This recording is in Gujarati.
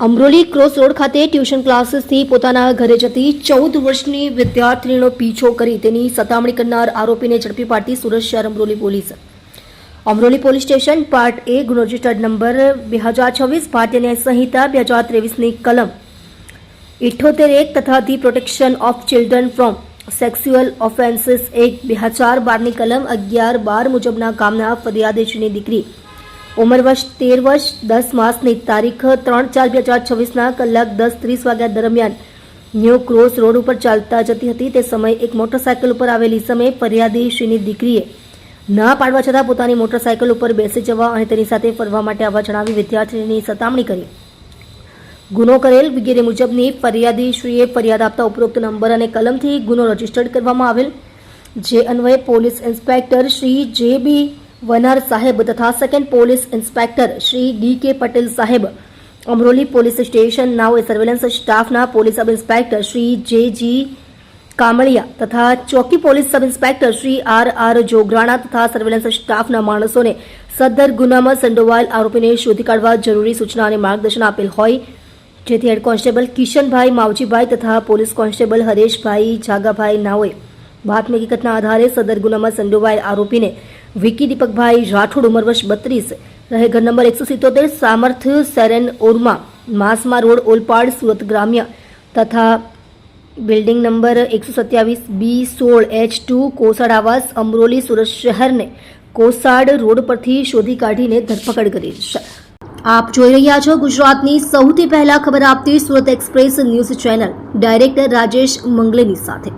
અમરોલી ક્રોસ રોડ ખાતે ટ્યુશન ક્લાસીસથી પોતાના ઘરે જતી 14 વર્ષની વિદ્યાર્થીનીનો પીછો કરી તેની સતામણી કરનાર આરોપીને ઝડપી પાડતી સુરત શહેર Amroli police. Amroli police station part A ગુનો રજિસ્ટર્ડ નંબર 2026 ભારતીય ન્યાય સંહિતા 2023ની કલમ 78(1) તથા the protection of children from sexual offences act 2012ની કલમ 11(12) મુજબના કામના ફરિયાદીની દીકરી ઉંમર વર્ષ 13 વર્ષ 10 માસની તારીખ 3/4/2026ના કલાક 10:30 વાગ્યા દરમિયાન ન્યૂ ક્રોસ રોડ ઉપર ચાલતા જતી હતી. તે સમયે એક મોટરસાયકલ ઉપર આવેલી સમયે ફરિયાદીની દીકરીએ ના પાડવા છતાં પોતાની મોટરસાયકલ ઉપર બેસી જવા અને તેની સાથે ફરવા માટે આવવા જણાવી વિદ્યાર્થીની સતામણી કરી ગુનો કરેલ વગેરે મુજબની ફરિયાદીશ્રીએ ફરિયાદ આપતા ઉપરોક્ત નંબર અને કલમથી ગુનો રજીસ્ટર્ડ કરવામાં આવેલ, જે અન્વયે police inspector Shri J B. Vanar સાહેબ તથા second police inspector Shri D K. Patel સાહેબ, અમરોલી પોલીસ સ્ટેશન નાઓએ સર્વેલન્સ સ્ટાફના police sub inspector Shri J G. Kamaliya તથા ચોકી police sub inspector Shri R R. Jograna તથા સર્વેલન્સ સ્ટાફના માણસોને સદ્ધર ગુનામાં સંડોવાયેલ આરોપીને શોધી કાઢવા જરૂરી સૂચના અને માર્ગદર્શન આપેલ હોય, જેથી હેડ કોન્સ્ટેબલ કિશનભાઈ માવજીભાઈ તથા પોલીસ કોન્સ્ટેબલ હરેશભાઈ જાગાભાઈ નાઓએ બાતમી હકીકતના આધારે સદર ગુનામાં સંડોવાયેલ આરોપીને વિકી દીપકભાઈ રાઠોડ ઉંમર વર્ષ 32 રહે ઘર નંબર 177 સામર્થ સેરેન ઓરમા માસમા રોડ ઓલપાડ સુરત ગ્રામ્ય તથા બિલ્ડિંગ નંબર 127B16H2 કોસાડ આવાસ અમરોલી સુરત શહેરને કોસાડ રોડ પરથી શોધી કાઢીને ધરપકડ કરી છે. આપ જોઈ રહ્યા છો ગુજરાતની સૌથી પહેલા ખબર આપતી Surat express news channel director Rajesh મંગલેની સાથે.